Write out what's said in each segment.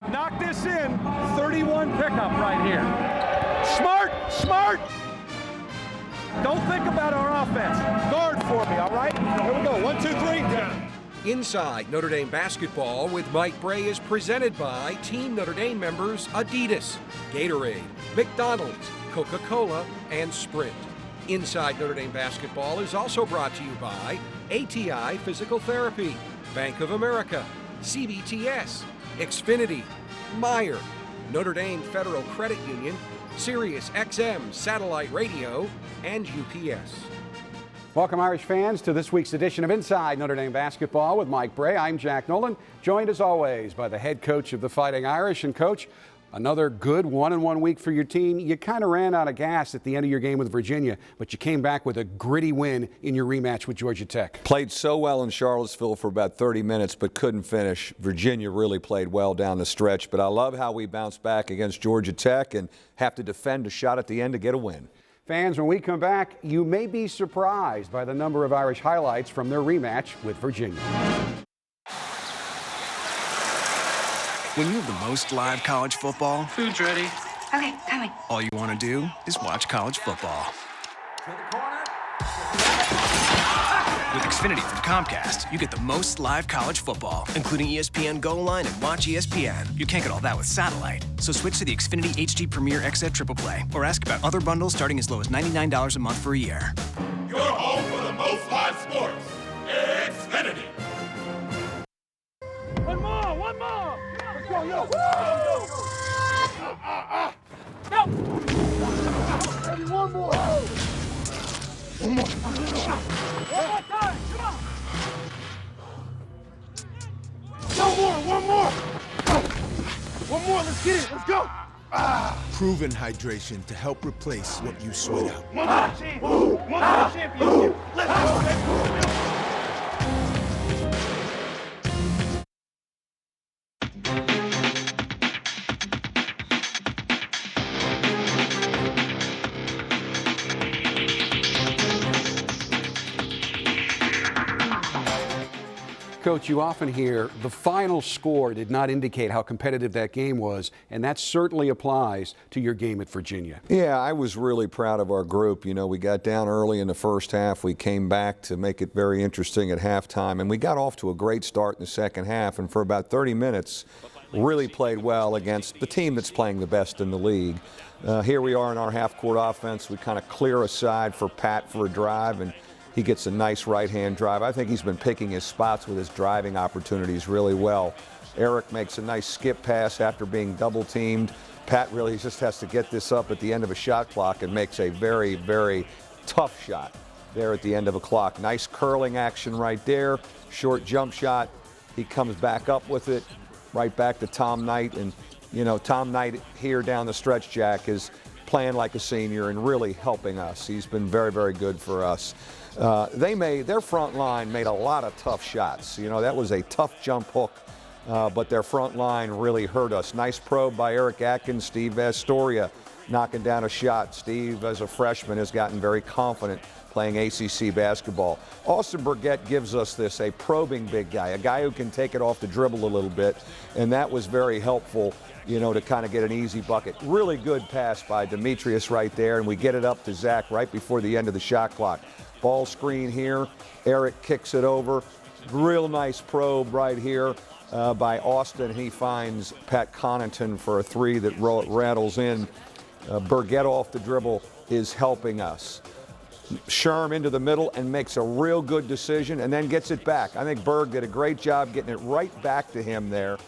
Knock this in, 31 pickup right here. Smart! Don't think about our offense. Guard for me, all right? Here we go, 1, 2, 3, down. Inside Notre Dame Basketball with Mike Bray is presented by Team Notre Dame members Adidas, Gatorade, McDonald's, Coca-Cola, and Sprint. Inside Notre Dame Basketball is also brought to you by ATI Physical Therapy, Bank of America, CBTS, Xfinity, Meyer, Notre Dame Federal Credit Union, Sirius XM Satellite Radio, and UPS. Welcome, Irish fans, to this week's edition of Inside Notre Dame Basketball with Mike Bray. I'm Jack Nolan, joined as always by the head coach of the Fighting Irish. And Coach, another good 1-1 week for your team. You kind of ran out of gas at the end of your game with Virginia, but you came back with a gritty win in your rematch with Georgia Tech. Played so well in Charlottesville for about 30 minutes, but couldn't finish. Virginia really played well down the stretch, but I love how we bounced back against Georgia Tech and have to defend a shot at the end to get a win. Fans, when we come back, you may be surprised by the number of Irish highlights from their rematch with Virginia. When you have the most live college football, food's ready. Okay, coming. all you want to do is watch college football. With Xfinity from Comcast, you get the most live college football, including ESPN Go Line and Watch ESPN. You can't get all that with satellite. So switch to the Xfinity HD Premier XF Triple Play or ask about other bundles starting as low as $99 a month for a year. Your home for the most live sports. Xfinity. One more! Let's go, yo! Ready, one more! One more time, come on! One more, let's get it, let's go! Proven hydration to help replace what you sweat out. One championship! Let's go, baby! Coach, you often hear the final score did not indicate how competitive that game was, and that certainly applies to your game at Virginia. Yeah, I was really proud of our group. You know, we got down early in the first half. We came back to make it very interesting at halftime, and we got off to a great start in the second half, and for about 30 minutes really played well against the team that's playing the best in the league. Here we are in our half-court offense. We kind of clear aside for Pat for a drive, and he gets a nice right-hand drive. I think he's been picking his spots with his driving opportunities really well. Eric makes a nice skip pass after being double-teamed. Pat really just has to get this up at the end of a shot clock and makes a very, very tough shot there at the end of a clock. Nice curling action right there. Short jump shot. He comes back up with it, right back to Tom Knight. And, you know, Tom Knight here down the stretch, Jack, is playing like a senior and really helping us. He's been very, very good for us. Their front line made a lot of tough shots. You know, that was a tough jump hook, but their front line really hurt us. Nice probe by Eric Atkins. Steve Astoria knocking down a shot. Steve, as a freshman, has gotten very confident playing ACC basketball. Austin Burgett gives us this, a probing big guy, a guy who can take it off the dribble a little bit, and that was very helpful, you know, to kind of get an easy bucket. Really good pass by Demetrius right there, and we get it up to Zach right before the end of the shot clock. Ball screen here. Eric kicks it over. Real nice probe right here by Austin. He finds Pat Connaughton for a three that rattles in. Burgett off the dribble is helping us. Sherm into the middle and makes a real good decision and then gets it back. I think Berg did a great job getting it right back to him there.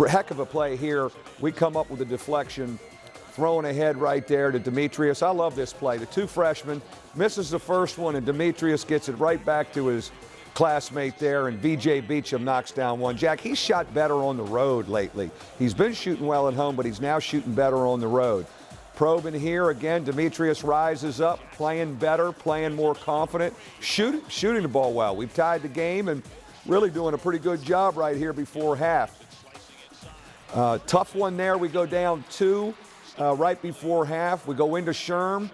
Heck of a play here. We come up with a deflection. Throwing ahead right there to Demetrius. I love this play. The two freshmen, misses the first one, and Demetrius gets it right back to his classmate there, and VJ Beacham knocks down one. Jack, he's shot better on the road lately. He's been shooting well at home, but he's now shooting better on the road. Probing here again, Demetrius rises up, playing better, playing more confident, shooting the ball well. We've tied the game and really doing a pretty good job right here before half. Tough one there. We go down two. Right before half, we go into Sherm.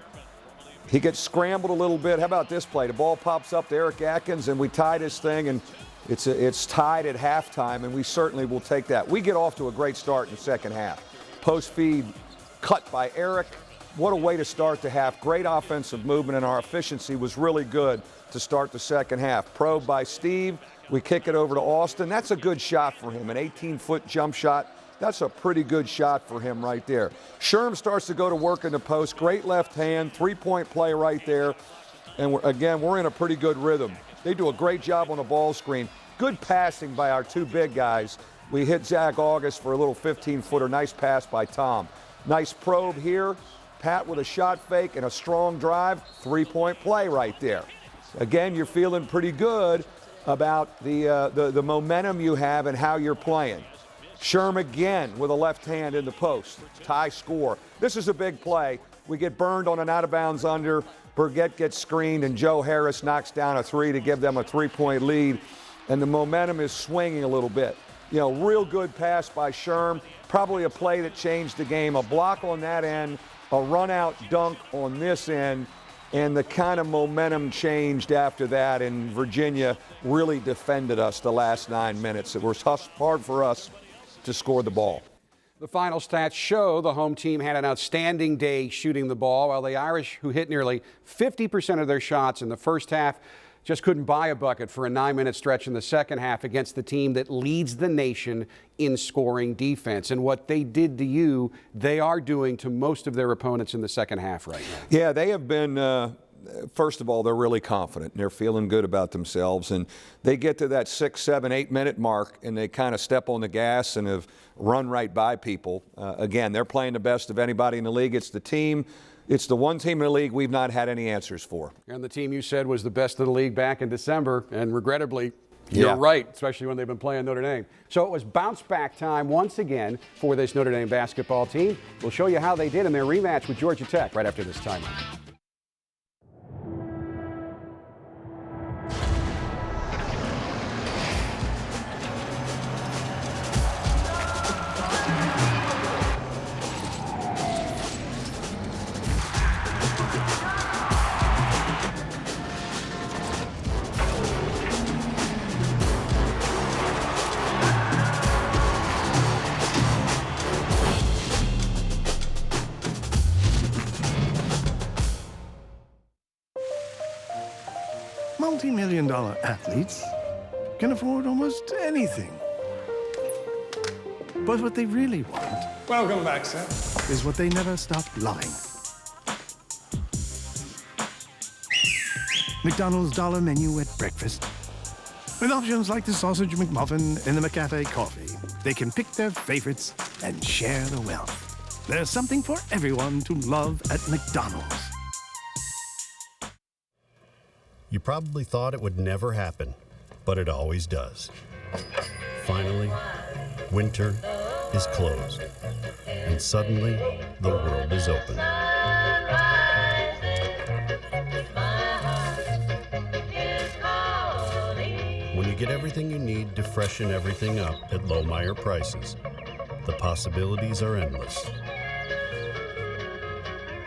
He gets scrambled a little bit. How about this play? The ball pops up to Eric Atkins, and we tie this thing, and It's tied at halftime, and we certainly will take that. We get off to a great start in the second half. Post feed cut by Eric. What a way to start the half. Great offensive movement, and our efficiency was really good to start the second half. Probe by Steve. We kick it over to Austin. That's a good shot for him, an 18-foot jump shot. That's a pretty good shot for him right there. Sherm starts to go to work in the post. Great left hand, three-point play right there. And we're in a pretty good rhythm. They do a great job on the ball screen. Good passing by our two big guys. We hit Zach August for a little 15-footer. Nice pass by Tom. Nice probe here. Pat with a shot fake and a strong drive. Three-point play right there. Again, you're feeling pretty good about the momentum you have and how you're playing. Sherm again with a left hand in the post. Tie score. This is a big play. We get burned on an out-of-bounds under. Burgett gets screened, and Joe Harris knocks down a three to give them a three-point lead. And the momentum is swinging a little bit. You know, real good pass by Sherm. Probably a play that changed the game. A block on that end, a run-out dunk on this end, and the kind of momentum changed after that. And Virginia really defended us the last 9 minutes. It was hard for us to score the ball. The final stats show the home team had an outstanding day shooting the ball, while the Irish, who hit nearly 50% of their shots in the first half, just couldn't buy a bucket for a 9-minute stretch in the second half against the team that leads the nation in scoring defense. And what they did to you, they are doing to most of their opponents in the second half right now. Yeah, they have been, first of all, they're really confident. They're feeling good about themselves. And they get to that 6, 7, 8-minute mark, and they kind of step on the gas and have run right by people. Again, they're playing the best of anybody in the league. It's the team. It's the one team in the league we've not had any answers for. And the team you said was the best of the league back in December, and regrettably, you're right, especially when they've been playing Notre Dame. So it was bounce back time once again for this Notre Dame basketball team. We'll show you how they did in their rematch with Georgia Tech right after this timeout. Multi-million-dollar athletes can afford almost anything. But what they really want, welcome back, sir, is what they never stop loving. McDonald's dollar menu at breakfast. With options like the sausage McMuffin and the McCafe coffee, they can pick their favorites and share the wealth. There's something for everyone to love at McDonald's. You probably thought it would never happen, but it always does. Finally, winter is closed, and suddenly the world is open. When you get everything you need to freshen everything up at Lohmeyer prices, the possibilities are endless.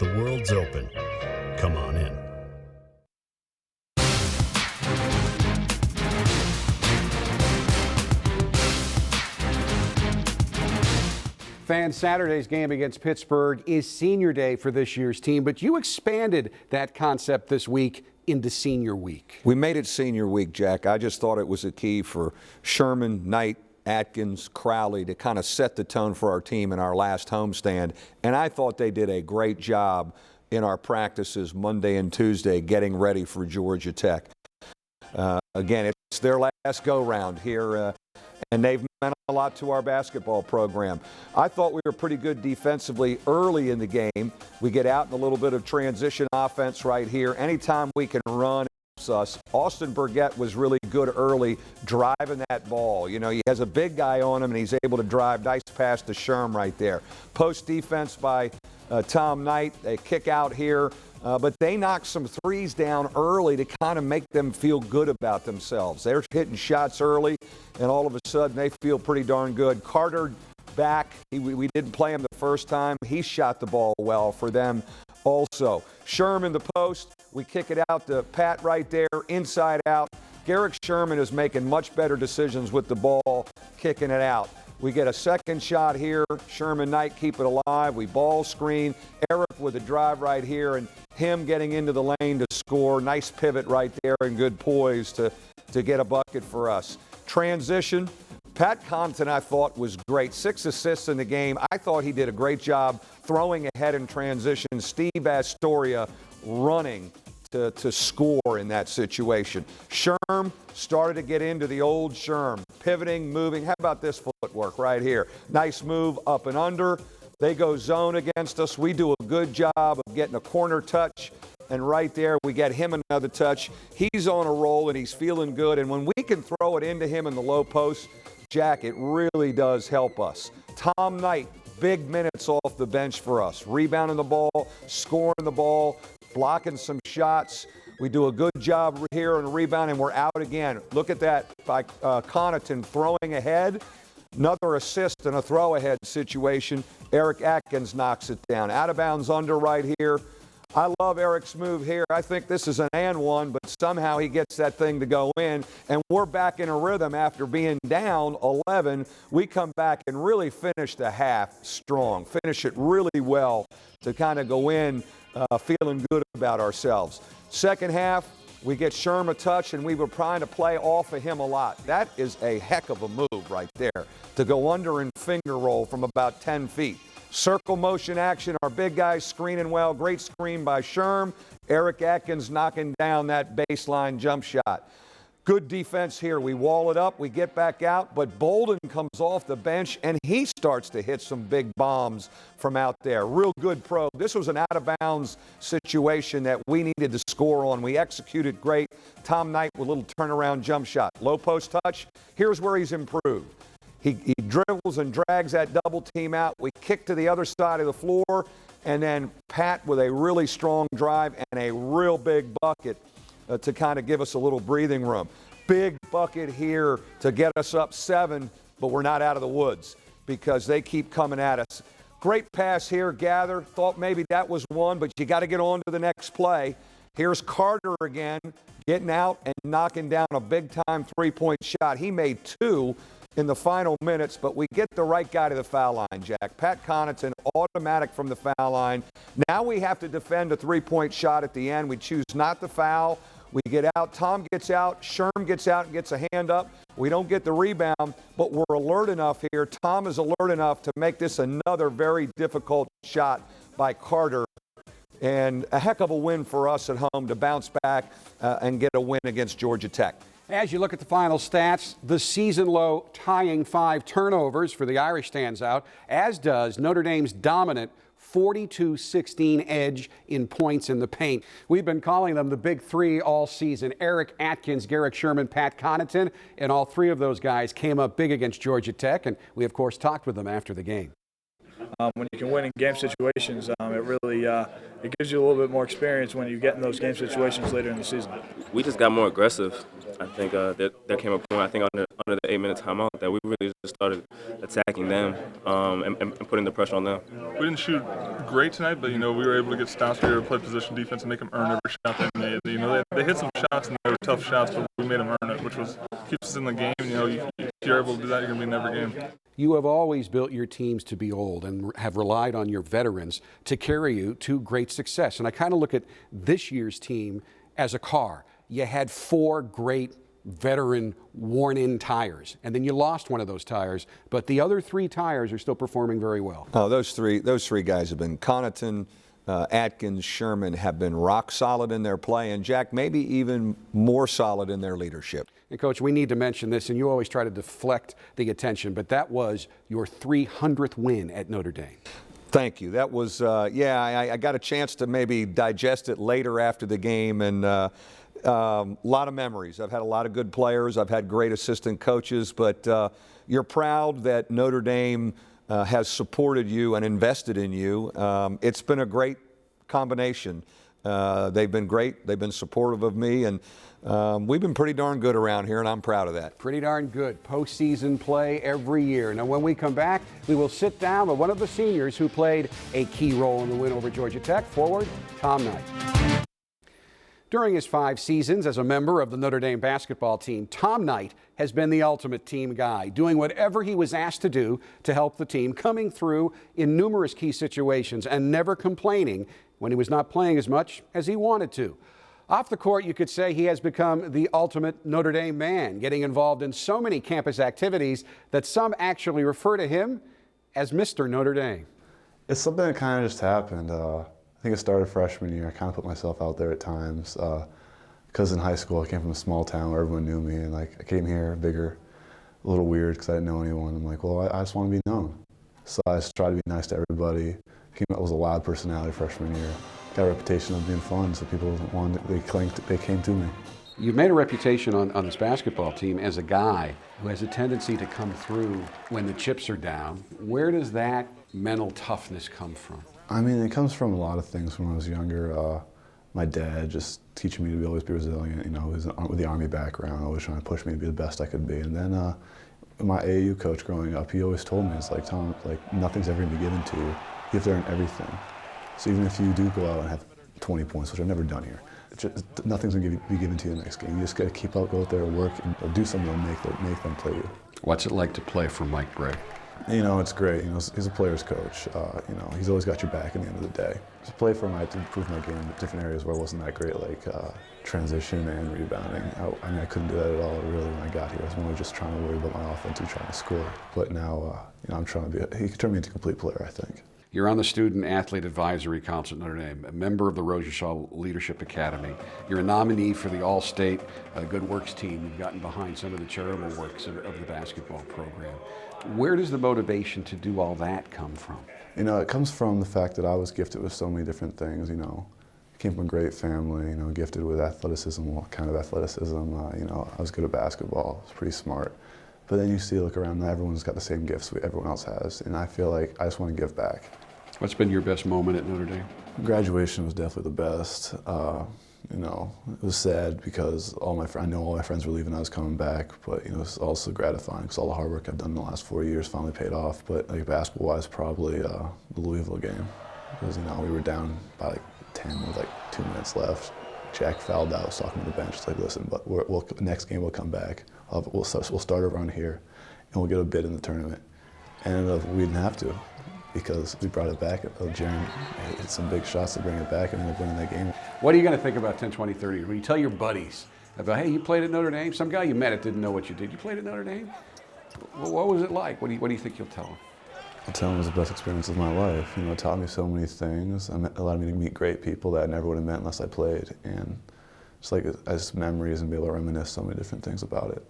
The world's open. Come on in. Fans, Saturday's game against Pittsburgh is senior day for this year's team, but you expanded that concept this week into senior week. We made it senior week, Jack. I just thought it was a key for Sherman, Knight, Atkins, Crowley to kind of set the tone for our team in our last homestand. And I thought they did a great job in our practices Monday and Tuesday getting ready for Georgia Tech. Again, it's their last go-round here, and they've meant a lot to our basketball program. I thought we were pretty good defensively early in the game. We get out in a little bit of transition offense right here. Anytime we can run, helps us. Austin Burgett was really good early driving that ball. You know, he has a big guy on him, and he's able to drive. Nice pass to Sherm right there. Post defense by Tom Knight. They kick out here. But they knocked some threes down early to kind of make them feel good about themselves. They're hitting shots early, and all of a sudden they feel pretty darn good. Carter back. We didn't play him the first time. He shot the ball well for them also. Sherman, the post. We kick it out to Pat right there, inside out. Garrick Sherman is making much better decisions with the ball, kicking it out. We get a second shot here. Sherman Knight keep it alive. We ball screen. Eric with a drive right here, and him getting into the lane to score. Nice pivot right there and good poise to get a bucket for us. Transition. Pat Connaughton, I thought, was great. 6 assists in the game. I thought he did a great job throwing ahead in transition. Steve Astoria running to score in that situation. Sherm started to get into the old Sherm. Pivoting, moving. How about this footwork right here? Nice move up and under. They go zone against us. We do a good job of getting a corner touch. And right there, we get him another touch. He's on a roll, and he's feeling good. And when we can throw it into him in the low post, Jack, it really does help us. Tom Knight, big minutes off the bench for us. Rebounding the ball, scoring the ball, blocking some shots. We do a good job here on rebound, and we're out again. Look at that by Connaughton throwing ahead. Another assist and a throw-ahead situation. Eric Atkins knocks it down. Out of bounds under right here. I love Eric's move here. I think this is an and one, but somehow he gets that thing to go in, and we're back in a rhythm after being down 11. We come back and really finish the half strong, finish it really well to kind of go in feeling good about ourselves. Second half, we get Sherm a touch, and we were trying to play off of him a lot. That is a heck of a move right there, to go under and finger roll from about 10 feet. Circle motion action, our big guys screening well. Great screen by Sherm. Eric Atkins knocking down that baseline jump shot. Good defense here. We wall it up, we get back out, but Bolden comes off the bench, and he starts to hit some big bombs from out there. Real good pro. This was an out-of-bounds situation that we needed to score on. We executed great. Tom Knight with a little turnaround jump shot. Low post touch. Here's where he's improved. He dribbles and drags that double team out. We kick to the other side of the floor, and then Pat with a really strong drive and a real big bucket to kind of give us a little breathing room. Big bucket here to get us up 7, but we're not out of the woods because they keep coming at us. Great pass here, Gather. Thought maybe that was one, but you got to get on to the next play. Here's Carter again, getting out and knocking down a big-time three-point shot. He made 2 in the final minutes, but we get the right guy to the foul line, Jack. Pat Connaughton, automatic from the foul line. Now we have to defend a three-point shot at the end. We choose not to foul. We get out. Tom gets out. Sherm gets out and gets a hand up. We don't get the rebound, but we're alert enough here. Tom is alert enough to make this another very difficult shot by Carter. And a heck of a win for us at home to bounce back and get a win against Georgia Tech. As you look at the final stats, the season-low tying 5 turnovers for the Irish stands out, as does Notre Dame's dominant 42-16 edge in points in the paint. We've been calling them the Big Three all season. Eric Atkins, Garrick Sherman, Pat Connaughton, and all 3 of those guys came up big against Georgia Tech, and we, of course, talked with them after the game. When you can win in game situations, it really it gives you a little bit more experience when you get in those game situations later in the season. We just got more aggressive. I think there came a point, I think under the 8-minute timeout, that we really just started attacking them and putting the pressure on them. We didn't shoot great tonight, but we were able to get stops. We were able to play position defense and make them earn every shot they made. They hit some shots and they were tough shots, but we made them earn it, which keeps us in the game. If you're able to do that, you're going to be in every game. You have always built your teams to be old and have relied on your veterans to carry you to great success. And I kind of look at this year's team as a car. You had 4 great veteran worn-in tires, and then you lost one of those tires, but the other 3 tires are still performing very well. Oh, those three guys have been Connaughton, Atkins, Sherman have been rock solid in their play, and Jack, maybe even more solid in their leadership. And Coach, we need to mention this, and you always try to deflect the attention, but that was your 300th win at Notre Dame. Thank you. That was, I got a chance to maybe digest it later after the game, and a lot of memories. I've had a lot of good players. I've had great assistant coaches, but you're proud that Notre Dame has supported you and invested in you. It's been a great combination They've been great. They've been supportive of me, and we've been pretty darn good around here, and I'm proud of that. Pretty darn good. Postseason play every year. Now, when we come back, we will sit down with one of the seniors who played a key role in the win over Georgia Tech. Forward, Tom Knight. During his 5 seasons as a member of the Notre Dame basketball team, Tom Knight has been the ultimate team guy, doing whatever he was asked to do to help the team, coming through in numerous key situations and never complaining when he was not playing as much as he wanted to. Off the court, you could say he has become the ultimate Notre Dame man, getting involved in so many campus activities that some actually refer to him as Mr. Notre Dame. It's something that kind of just happened. I think it started freshman year. I kind of put myself out there at times because in high school I came from a small town where everyone knew me, and like I came here bigger, a little weird because I didn't know anyone. I'm like, well, I just want to be known. So I just tried to be nice to everybody. I was a loud personality freshman year. Got a reputation of being fun, so people they came to me. You've made a reputation on this basketball team as a guy who has a tendency to come through when the chips are down. Where does that mental toughness come from? I mean, it comes from a lot of things. When I was younger, my dad just teaching me to always be resilient. You know, he was with the Army background, always trying to push me to be the best I could be. And then my AAU coach growing up, he always told me, it's like, Tom, like nothing's ever going to be given to you. You have to earn everything. So even if you do go out and have 20 points, which I've never done here, nothing's going to be given to you in the next game. You just got to keep out, go out there, work, and do something that'll make them play you. What's it like to play for Mike Bray? You know, it's great. You know, he's a player's coach. You know, he's always got your back at the end of the day. To play for him, I had to improve my game in different areas where I wasn't that great, like transition and rebounding. I mean, I couldn't do that at all, really, when I got here. I was more just trying to worry about my offense and trying to score. But now, you know, I'm trying to be, he could turn me into a complete player, I think. You're on the Student Athlete Advisory Council at Notre Dame, a member of the Rosenthal Leadership Academy. You're a nominee for the All-State Good Works team. You've gotten behind some of the charitable works of the basketball program. Where does the motivation to do all that come from? You know, it comes from the fact that I was gifted with so many different things, you know. I came from a great family, you know, gifted with athleticism, what kind of athleticism. You know, I was good at basketball, I was pretty smart. But then you look around, everyone's got the same gifts everyone else has, and I feel like I just want to give back. What's been your best moment at Notre Dame? Graduation was definitely the best. You know, it was sad because I know all my friends were leaving, I was coming back, but you know, it's also gratifying because all the hard work I've done in the last 4 years finally paid off. But like basketball-wise, probably the Louisville game, because you know we were down by like 10 with like 2 minutes left. Jack fouled out, was talking to the bench, like, listen, but next game we'll come back. We'll start around here, and we'll get a bid in the tournament. And we didn't have to, because we brought it back. Jaren hit some big shots to bring it back and ended up winning that game. What are you going to think about 10, 20, 30? When you tell your buddies about, hey, you played at Notre Dame, some guy you met it didn't know what you did. You played at Notre Dame? What was it like? What do you think you'll tell them? I'll tell them it was the best experience of my life. You know, it taught me so many things. It allowed me to meet great people that I never would have met unless I played. And it's like as memories and be able to reminisce so many different things about it.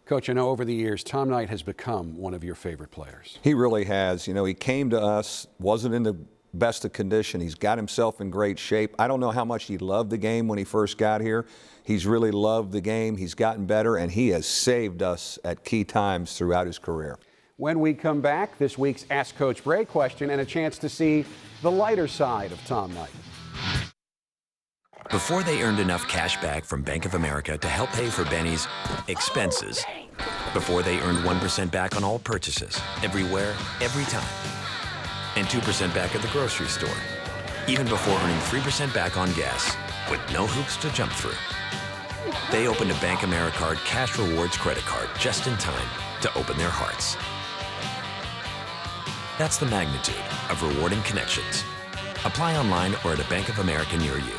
Coach, I know over the years, Tom Knight has become one of your favorite players. He really has. You know, he came to us, wasn't in the best of condition. He's got himself in great shape. I don't know how much he loved the game when he first got here. He's really loved the game. He's gotten better, and he has saved us at key times throughout his career. When we come back, this week's Ask Coach Bray question and a chance to see the lighter side of Tom Knight. Before they earned enough cash back from Bank of America to help pay for Benny's expenses. Before they earned 1% back on all purchases, everywhere, every time. And 2% back at the grocery store. Even before earning 3% back on gas, with no hoops to jump through. They opened a Bank Americard Cash Rewards credit card just in time to open their hearts. That's the magnitude of rewarding connections. Apply online or at a Bank of America near you.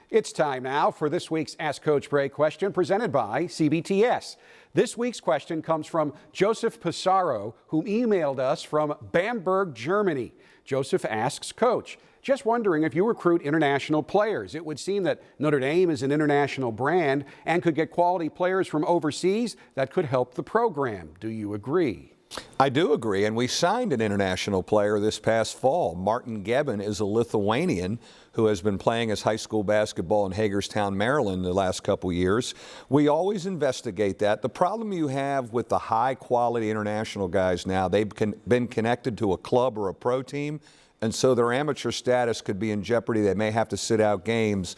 It's time now for this week's Ask Coach Bray question presented by CBTS. This week's question comes from Joseph Pissarro, who emailed us from Bamberg, Germany. Joseph asks, Coach, just wondering if you recruit international players. It would seem that Notre Dame is an international brand and could get quality players from overseas that could help the program. Do you agree? I do agree, and we signed an international player this past fall. Martin Gebbin is a Lithuanian who has been playing his high school basketball in Hagerstown, Maryland the last couple years. We always investigate that. The problem you have with the high-quality international guys now, they've been connected to a club or a pro team, and so their amateur status could be in jeopardy. They may have to sit out games.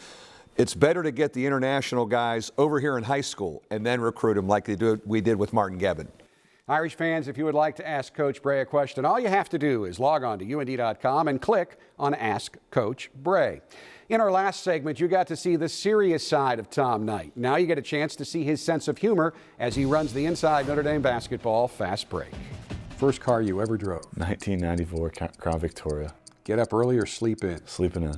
It's better to get the international guys over here in high school and then recruit them like we did with Martin Gebbon. Irish fans, if you would like to ask Coach Bray a question, all you have to do is log on to UND.com and click on Ask Coach Bray. In our last segment, you got to see the serious side of Tom Knight. Now you get a chance to see his sense of humor as he runs the Inside Notre Dame Basketball Fast Break. First car you ever drove? 1994 Crown Victoria. Get up early or sleep in? Sleeping in.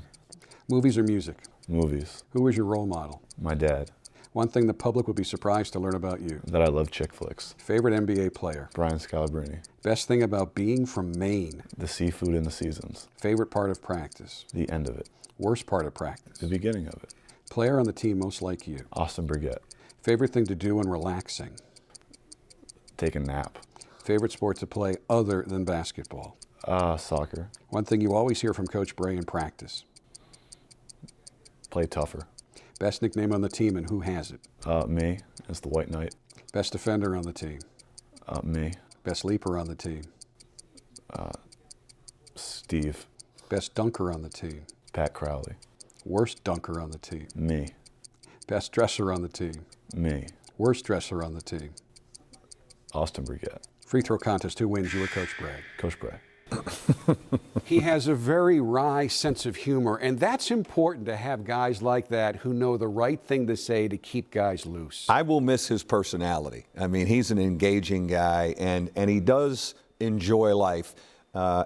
Movies or music? Movies. Who was your role model? My dad. One thing the public would be surprised to learn about you. That I love chick flicks. Favorite NBA player? Brian Scalabrine. Best thing about being from Maine? The seafood in the seasons. Favorite part of practice? The end of it. Worst part of practice? The beginning of it. Player on the team most like you? Austin Brigette. Favorite thing to do when relaxing? Take a nap. Favorite sport to play other than basketball? Soccer. One thing you always hear from Coach Bray in practice? Play tougher. Best nickname on the team and who has it? Me. It's the White Knight. Best defender on the team? Me. Best leaper on the team? Steve. Best dunker on the team? Pat Crowley. Worst dunker on the team? Me. Best dresser on the team? Me. Worst dresser on the team? Austin Brigette. Free throw contest, who wins, you or Coach Bray? Coach Bray. He has a very wry sense of humor, and that's important to have guys like that who know the right thing to say to keep guys loose. I will miss his personality. I mean, he's an engaging guy, and he does enjoy life.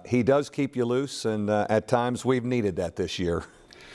He does keep you loose, and at times we've needed that this year.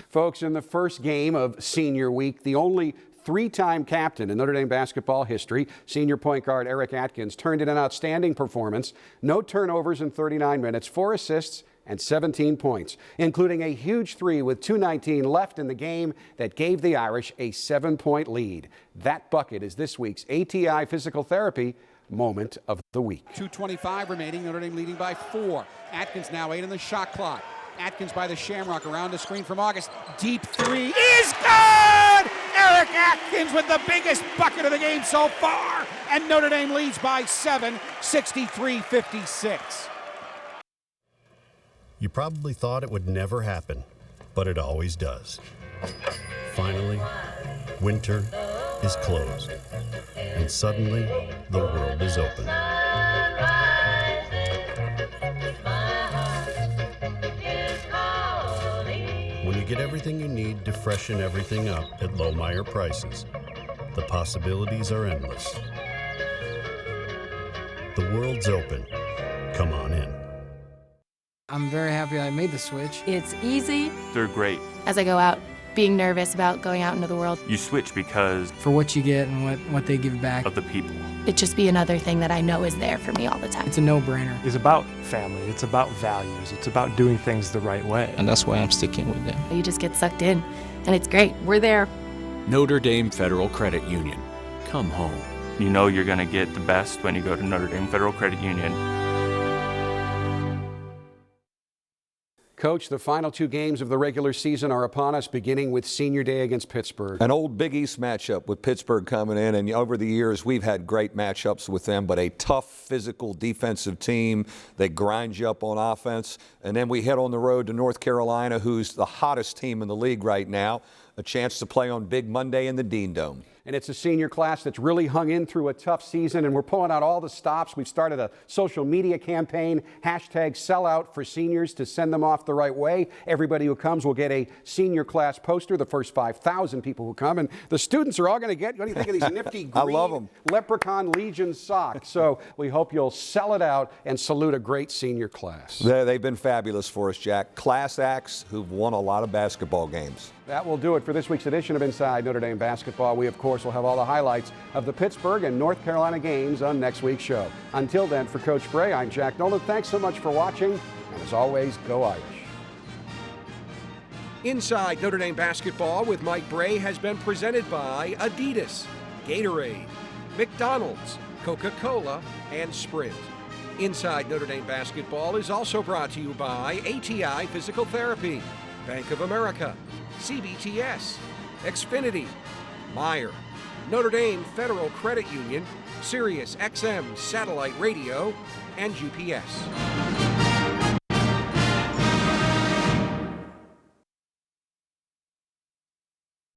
Folks, in the first game of senior week, the only three-time captain in Notre Dame basketball history, senior point guard Eric Atkins, turned in an outstanding performance. No turnovers in 39 minutes, 4 assists, and 17 points, including a huge three with 2:19 left in the game that gave the Irish a 7-point lead. That bucket is this week's ATI Physical Therapy Moment of the Week. 2:25 remaining, Notre Dame leading by 4. Atkins now 8 on the shot clock. Atkins by the Shamrock, around the screen from August. Deep three is good! Eric Atkins with the biggest bucket of the game so far. And Notre Dame leads by 7, 63-56. You probably thought it would never happen, but it always does. Finally, winter is closed, and suddenly the world is open. When you get everything you need to freshen everything up at Lohmeyer prices, the possibilities are endless. The world's open. Come on in. I'm very happy I made the switch. It's easy. They're great. As I go out, being nervous about going out into the world. You switch because for what you get and what they give back. Of the people. It'd just be another thing that I know is there for me all the time. It's a no-brainer. It's about family. It's about values. It's about doing things the right way. And that's why I'm sticking with them. You just get sucked in, and it's great. We're there. Notre Dame Federal Credit Union. Come home. You know you're going to get the best when you go to Notre Dame Federal Credit Union. Coach, the final 2 games of the regular season are upon us, beginning with Senior Day against Pittsburgh. An old Big East matchup with Pittsburgh coming in, and over the years we've had great matchups with them, but a tough, physical, defensive team. They grind you up on offense, and then we head on the road to North Carolina, who's the hottest team in the league right now. A chance to play on Big Monday in the Dean Dome. And it's a senior class that's really hung in through a tough season, and we're pulling out all the stops. We've started a social media campaign, #sellout for seniors, to send them off the right way. Everybody who comes will get a senior class poster, the first 5,000 people who come, and the students are all going to get, what do you think of these nifty green I love them. Leprechaun Legion socks? So we hope you'll sell it out and salute a great senior class. They've been fabulous for us, Jack. Class acts who've won a lot of basketball games. That will do it for this week's edition of Inside Notre Dame Basketball. We, of course, will have all the highlights of the Pittsburgh and North Carolina games on next week's show. Until then, for Coach Bray, I'm Jack Nolan. Thanks so much for watching, and as always, go Irish. Inside Notre Dame Basketball with Mike Bray has been presented by Adidas, Gatorade, McDonald's, Coca-Cola, and Sprint. Inside Notre Dame Basketball is also brought to you by ATI Physical Therapy, Bank of America, CBTS, Xfinity, Meyer, Notre Dame Federal Credit Union, Sirius XM Satellite Radio, and UPS.